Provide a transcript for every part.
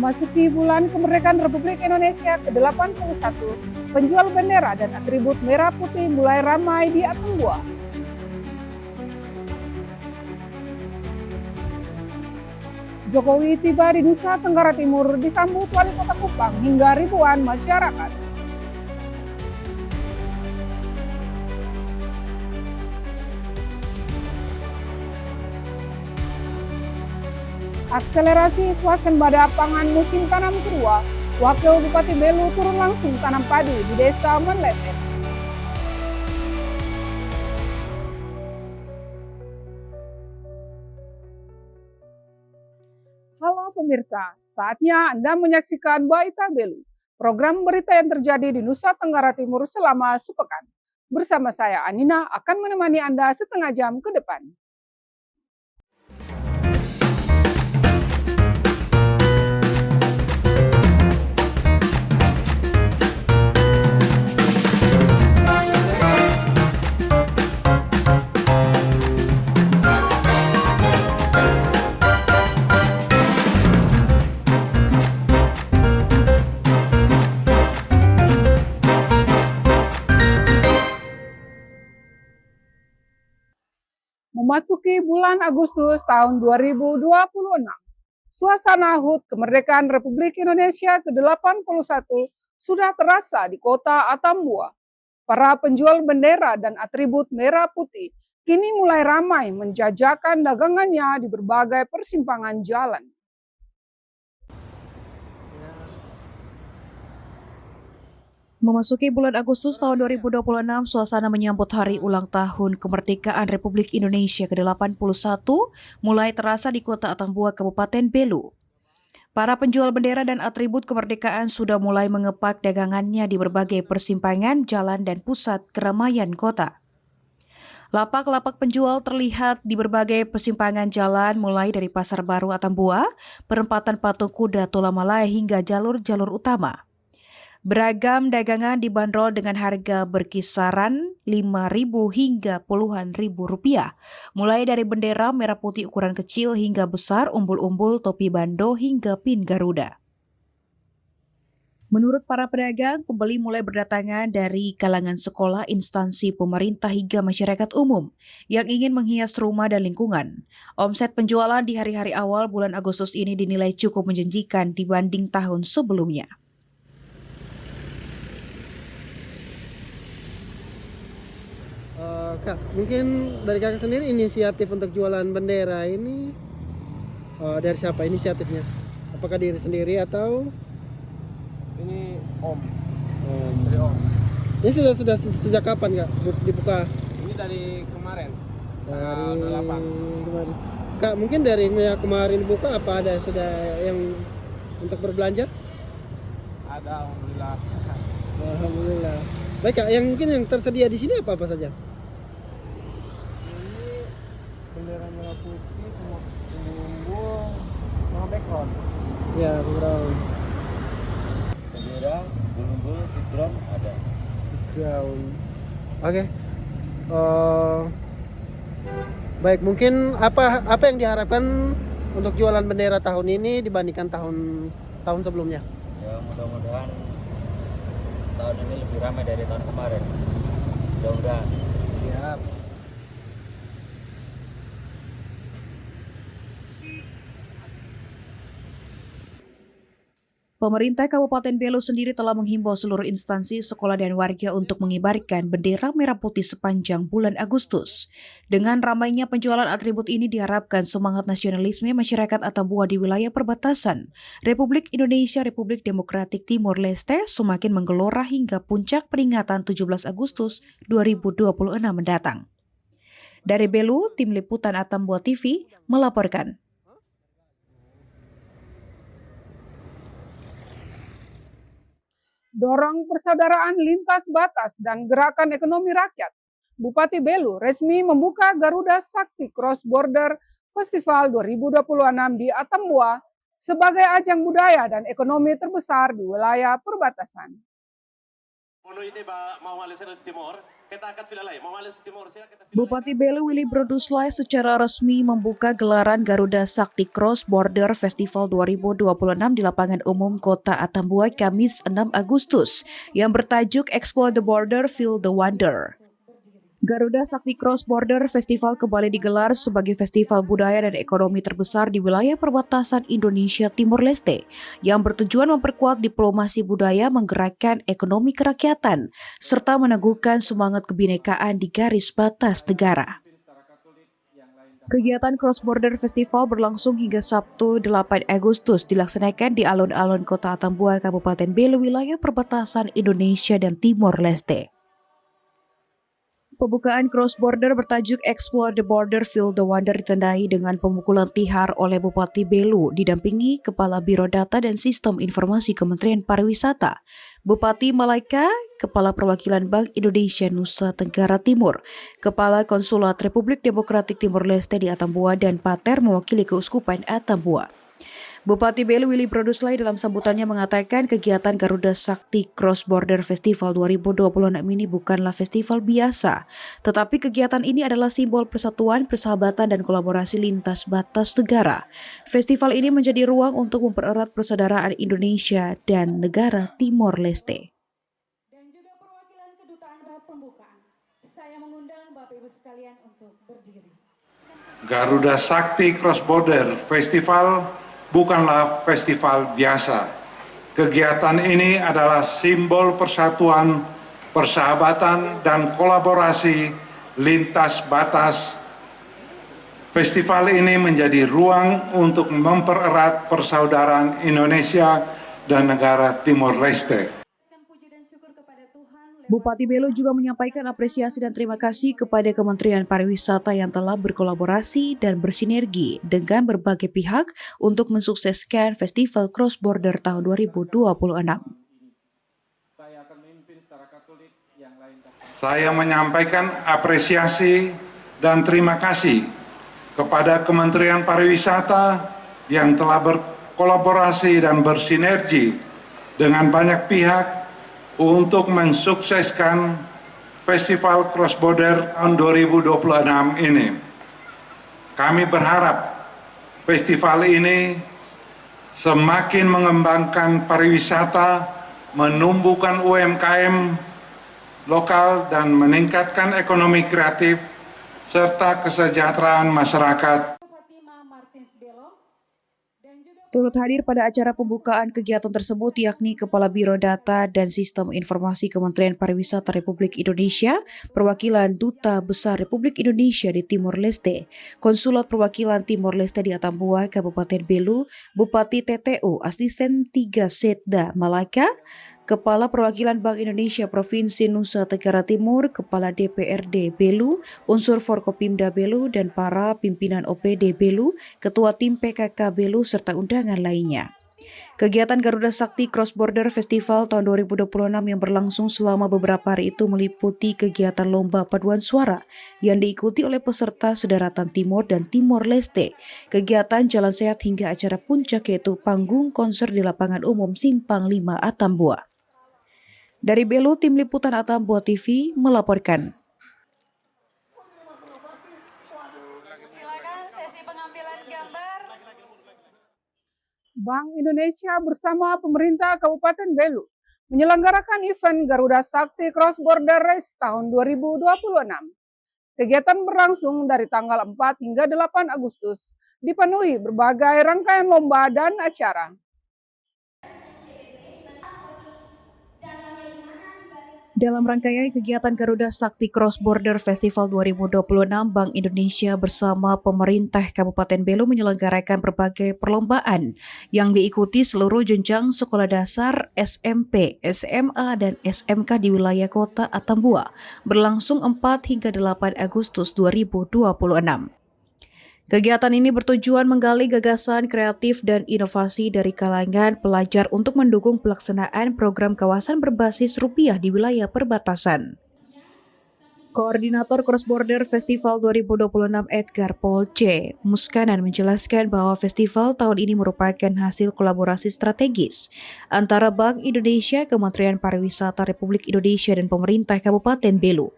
Memasuki bulan kemerdekaan Republik Indonesia ke-81, penjual bendera dan atribut merah putih mulai ramai di Atambua. Jokowi tiba di Nusa Tenggara Timur disambut Wali Kota Kupang hingga ribuan masyarakat. Akselerasi swasembada pangan musim tanam kedua, Wakil Bupati Belu turun langsung tanam padi di Desa Menletet. Halo pemirsa, saatnya Anda menyaksikan Baita Belu, program berita yang terjadi di Nusa Tenggara Timur selama sepekan. Bersama saya Anina akan menemani Anda setengah jam ke depan. Memasuki bulan Agustus tahun 2026, suasana HUT Kemerdekaan Republik Indonesia ke-81 sudah terasa di kota Atambua. Para penjual bendera dan atribut merah putih kini mulai ramai menjajakan dagangannya di berbagai persimpangan jalan. Memasuki bulan Agustus tahun 2026, suasana menyambut hari ulang tahun kemerdekaan Republik Indonesia ke-81 mulai terasa di kota Atambua, Kabupaten Belu. Para penjual bendera dan atribut kemerdekaan sudah mulai mengepak dagangannya di berbagai persimpangan jalan dan pusat keramaian kota. Lapak-lapak penjual terlihat di berbagai persimpangan jalan mulai dari Pasar Baru Atambua, perempatan Patung Kuda Tolamalai hingga jalur-jalur utama. Beragam dagangan dibanderol dengan harga berkisaran 5.000 hingga puluhan ribu rupiah, mulai dari bendera merah putih ukuran kecil hingga besar, umbul-umbul, topi bando hingga pin Garuda. Menurut para pedagang, pembeli mulai berdatangan dari kalangan sekolah, instansi pemerintah hingga masyarakat umum yang ingin menghias rumah dan lingkungan. Omset penjualan di hari-hari awal bulan Agustus ini dinilai cukup menjanjikan dibanding tahun sebelumnya. Kak, mungkin dari kakak sendiri inisiatif untuk jualan bendera ini dari siapa inisiatifnya? Apakah diri sendiri atau Ini Om. Dari Om? Ini sudah sejak kapan kak dibuka? Ini dari kemarin. Dari 8. kemarin. Kak, mungkin dari kemarin buka apa ada sudah yang untuk berbelanja? Ada, alhamdulillah. Alhamdulillah. Baik kak, yang mungkin yang tersedia di sini apa saja? Ini bendera merah putih sama umbul sama background. Ya, background. Bendera, umbul, background ada. Background. Oke. Baik, mungkin apa yang diharapkan untuk jualan bendera tahun ini dibandingkan tahun sebelumnya? Ya, mudah-mudahan tahun ini lebih ramai dari tahun kemarin. Mudah-mudahan. Siap. Pemerintah Kabupaten Belu sendiri telah menghimbau seluruh instansi, sekolah dan warga untuk mengibarkan bendera merah putih sepanjang bulan Agustus. Dengan ramainya penjualan atribut ini diharapkan semangat nasionalisme masyarakat Atambua di wilayah perbatasan Republik Indonesia Republik Demokratik Timur Leste semakin menggelora hingga puncak peringatan 17 Agustus 2026 mendatang. Dari Belu, Tim Liputan Atambua TV melaporkan. Dorong persaudaraan lintas batas dan gerakan ekonomi rakyat, Bupati Belu resmi membuka Garuda Sakti Cross Border Festival 2026 di Atambua sebagai ajang budaya dan ekonomi terbesar di wilayah perbatasan. Ini mau Malaysia Timur. Bupati Belu Willy Broduslai secara resmi membuka gelaran Garuda Sakti Cross Border Festival 2026 di lapangan umum Kota Atambua Kamis 6 Agustus yang bertajuk Explore the Border, Feel the Wonder. Garuda Sakti Cross Border Festival kembali digelar sebagai festival budaya dan ekonomi terbesar di wilayah perbatasan Indonesia Timur Leste yang bertujuan memperkuat diplomasi budaya, menggerakkan ekonomi kerakyatan, serta meneguhkan semangat kebinekaan di garis batas negara. Kegiatan Cross Border Festival berlangsung hingga Sabtu 8 Agustus dilaksanakan di alun-alun Kota Atambua, Kabupaten Belu, wilayah perbatasan Indonesia dan Timor Leste. Pembukaan Cross Border bertajuk Explore the Border, Feel the Wonder ditandai dengan pemukulan tihar oleh Bupati Belu didampingi Kepala Biro Data dan Sistem Informasi Kementerian Pariwisata, Bupati Malaika, Kepala Perwakilan Bank Indonesia Nusa Tenggara Timur, Kepala Konsulat Republik Demokratik Timor Leste di Atambua dan Pater mewakili Keuskupan Atambua. Bupati Belu Willy Broduslai dalam sambutannya mengatakan kegiatan Garuda Sakti Cross Border Festival 2026 ini bukanlah festival biasa, tetapi kegiatan ini adalah simbol persatuan, persahabatan, dan kolaborasi lintas batas negara. Festival ini menjadi ruang untuk mempererat persaudaraan Indonesia dan negara Timor Leste. Dan juga perwakilan kedutaan pembukaan. Saya mengundang Bapak Ibu sekalian untuk berdiri. Garuda Sakti Cross Border Festival bukanlah festival biasa. Kegiatan ini adalah simbol persatuan, persahabatan, dan kolaborasi lintas batas. Festival ini menjadi ruang untuk mempererat persaudaraan Indonesia dan negara Timor Leste. Bupati Belu juga menyampaikan apresiasi dan terima kasih kepada Kementerian Pariwisata yang telah berkolaborasi dan bersinergi dengan berbagai pihak untuk mensukseskan Festival Cross Border tahun 2026. Saya menyampaikan apresiasi dan terima kasih kepada Kementerian Pariwisata yang telah berkolaborasi dan bersinergi dengan banyak pihak untuk mensukseskan Festival Cross Border tahun 2026 ini. Kami berharap festival ini semakin mengembangkan pariwisata, menumbuhkan UMKM lokal dan meningkatkan ekonomi kreatif serta kesejahteraan masyarakat. Turut hadir pada acara pembukaan kegiatan tersebut yakni Kepala Biro Data dan Sistem Informasi Kementerian Pariwisata Republik Indonesia, Perwakilan Duta Besar Republik Indonesia di Timor Leste, Konsulat Perwakilan Timor Leste di Atambua, Kabupaten Belu, Bupati TTU, Asisten 3 Setda Malaka, Kepala Perwakilan Bank Indonesia Provinsi Nusa Tenggara Timur, Kepala DPRD Belu, unsur Forkopimda Belu, dan para pimpinan OPD Belu, Ketua Tim PKK Belu, serta undangan lainnya. Kegiatan Garuda Sakti Cross Border Festival tahun 2026 yang berlangsung selama beberapa hari itu meliputi kegiatan lomba paduan suara yang diikuti oleh peserta sedaratan Timur dan Timor Leste, kegiatan jalan sehat hingga acara puncak yaitu panggung konser di lapangan umum Simpang 5 Atambua. Dari Belu, Tim Liputan Atambua TV melaporkan. Silakan sesi pengambilan gambar. Bank Indonesia bersama pemerintah Kabupaten Belu menyelenggarakan event Garuda Sakti Cross Border Race tahun 2026. Kegiatan berlangsung dari tanggal 4 hingga 8 Agustus, dipenuhi berbagai rangkaian lomba dan acara. Dalam rangkaian kegiatan Garuda Sakti Cross Border Festival 2026, Bank Indonesia bersama pemerintah Kabupaten Belu menyelenggarakan berbagai perlombaan yang diikuti seluruh jenjang sekolah dasar, SMP, SMA, dan SMK di wilayah Kota Atambua, berlangsung 4 hingga 8 Agustus 2026. Kegiatan ini bertujuan menggali gagasan kreatif dan inovasi dari kalangan pelajar untuk mendukung pelaksanaan program kawasan berbasis rupiah di wilayah perbatasan. Koordinator Cross Border Festival 2026 Edgar Polce Muskanan menjelaskan bahwa festival tahun ini merupakan hasil kolaborasi strategis antara Bank Indonesia, Kementerian Pariwisata Republik Indonesia, dan pemerintah Kabupaten Belu.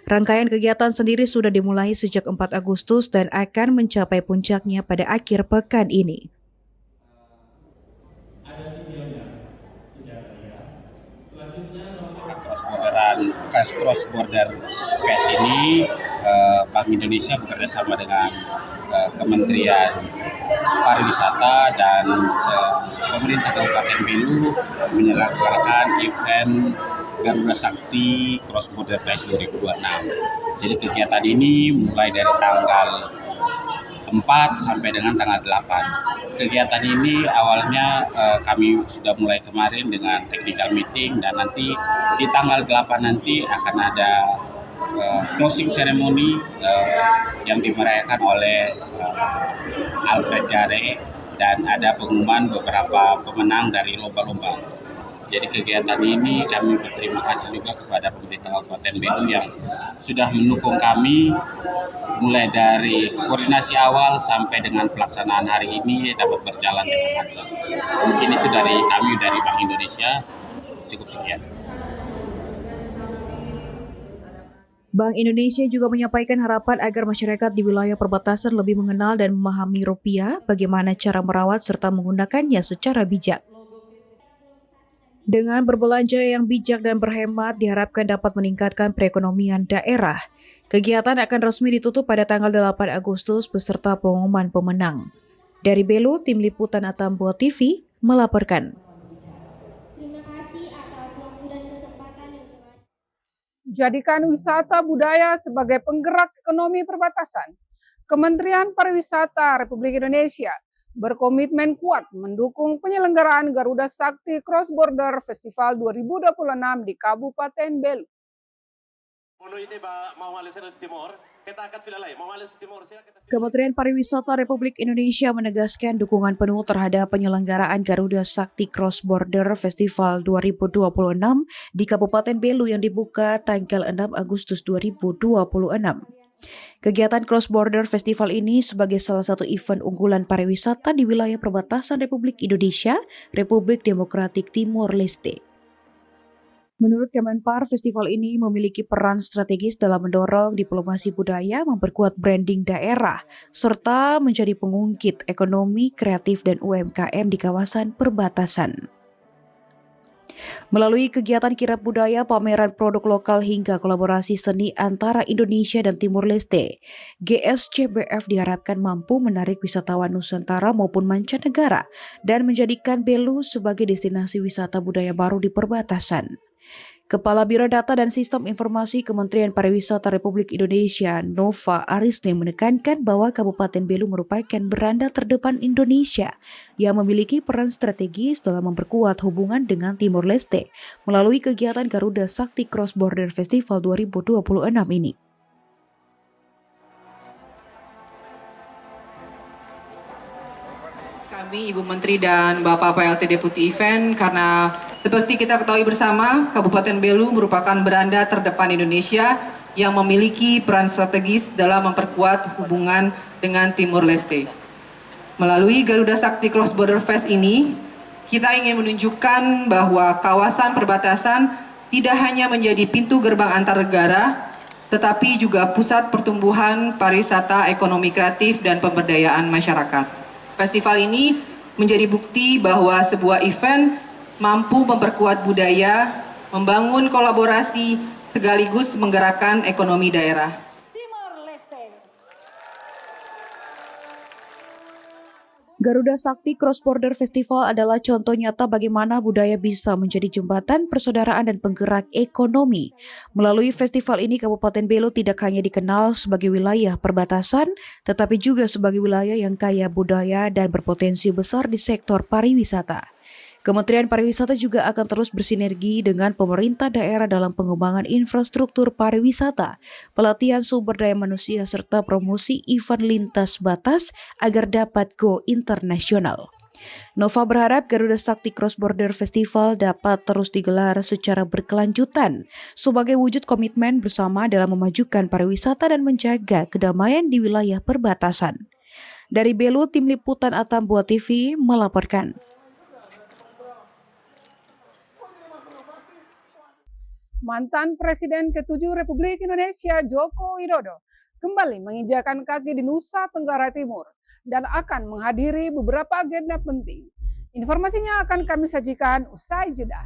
Rangkaian kegiatan sendiri sudah dimulai sejak 4 Agustus dan akan mencapai puncaknya pada akhir pekan ini. Cross Border Fest ini Bank Indonesia bekerjasama dengan Kementerian Pariwisata dan pemerintah Kabupaten Belu menyelenggarakan event Garuda Sakti Cross Border Fest 2026. Jadi kegiatan ini mulai dari tanggal 4 sampai dengan tanggal 8. Kegiatan ini awalnya kami sudah mulai kemarin dengan technical meeting, dan nanti di tanggal 8 nanti akan ada closing ceremony yang dimerayakan oleh Alfred Gare, dan ada pengumuman beberapa pemenang dari lomba-lomba. Jadi kegiatan ini kami berterima kasih juga kepada pemerintah Kabupaten Belu yang sudah mendukung kami mulai dari koordinasi awal sampai dengan pelaksanaan hari ini dapat berjalan dengan lancar. Mungkin itu dari kami dari Bank Indonesia. Cukup sekian. Bank Indonesia juga menyampaikan harapan agar masyarakat di wilayah perbatasan lebih mengenal dan memahami rupiah, bagaimana cara merawat serta menggunakannya secara bijak. Dengan berbelanja yang bijak dan berhemat diharapkan dapat meningkatkan perekonomian daerah. Kegiatan akan resmi ditutup pada tanggal 8 Agustus beserta pengumuman pemenang. Dari Belu, Tim Liputan Atambua TV melaporkan. Terima kasih atas waktu dan kesempatan yang telah Jadikan wisata budaya sebagai penggerak ekonomi perbatasan. Kementerian Pariwisata Republik Indonesia berkomitmen kuat mendukung penyelenggaraan Garuda Sakti Cross Border Festival 2026 di Kabupaten Belu. Kementerian Pariwisata Republik Indonesia menegaskan dukungan penuh terhadap penyelenggaraan Garuda Sakti Cross Border Festival 2026 di Kabupaten Belu yang dibuka tanggal 6 Agustus 2026. Kegiatan Cross Border Festival ini sebagai salah satu event unggulan pariwisata di wilayah perbatasan Republik Indonesia, Republik Demokratik Timor Leste. Menurut Kemenpar, festival ini memiliki peran strategis dalam mendorong diplomasi budaya, memperkuat branding daerah, serta menjadi pengungkit ekonomi kreatif dan UMKM di kawasan perbatasan. Melalui kegiatan kirab budaya, pameran produk lokal hingga kolaborasi seni antara Indonesia dan Timor Leste, GSCBF diharapkan mampu menarik wisatawan Nusantara maupun mancanegara dan menjadikan Belu sebagai destinasi wisata budaya baru di perbatasan. Kepala Biro Data dan Sistem Informasi Kementerian Pariwisata Republik Indonesia, Nova Arisne, menekankan bahwa Kabupaten Belu merupakan beranda terdepan Indonesia yang memiliki peran strategis dalam memperkuat hubungan dengan Timor Leste melalui kegiatan Garuda Sakti Cross Border Festival 2026 ini. Kami, Ibu Menteri dan Bapak PLT Deputi Event, karena seperti kita ketahui bersama, Kabupaten Belu merupakan beranda terdepan Indonesia yang memiliki peran strategis dalam memperkuat hubungan dengan Timor Leste. Melalui Garuda Sakti Cross Border Fest ini, kita ingin menunjukkan bahwa kawasan perbatasan tidak hanya menjadi pintu gerbang antar negara, tetapi juga pusat pertumbuhan pariwisata, ekonomi kreatif, dan pemberdayaan masyarakat. Festival ini menjadi bukti bahwa sebuah event mampu memperkuat budaya, membangun kolaborasi, sekaligus menggerakkan ekonomi daerah. Timor Leste. Garuda Sakti Cross Border Festival adalah contoh nyata bagaimana budaya bisa menjadi jembatan persaudaraan dan penggerak ekonomi. Melalui festival ini, Kabupaten Belu tidak hanya dikenal sebagai wilayah perbatasan, tetapi juga sebagai wilayah yang kaya budaya dan berpotensi besar di sektor pariwisata. Kementerian Pariwisata juga akan terus bersinergi dengan pemerintah daerah dalam pengembangan infrastruktur pariwisata, pelatihan sumber daya manusia, serta promosi event lintas batas agar dapat go internasional. Nova berharap Garuda Sakti Cross Border Festival dapat terus digelar secara berkelanjutan sebagai wujud komitmen bersama dalam memajukan pariwisata dan menjaga kedamaian di wilayah perbatasan. Dari Belu, Tim Liputan Atambua TV melaporkan. Mantan Presiden ke-7 Republik Indonesia Joko Widodo kembali menginjakan kaki di Nusa Tenggara Timur dan akan menghadiri beberapa agenda penting. Informasinya akan kami sajikan usai jeda.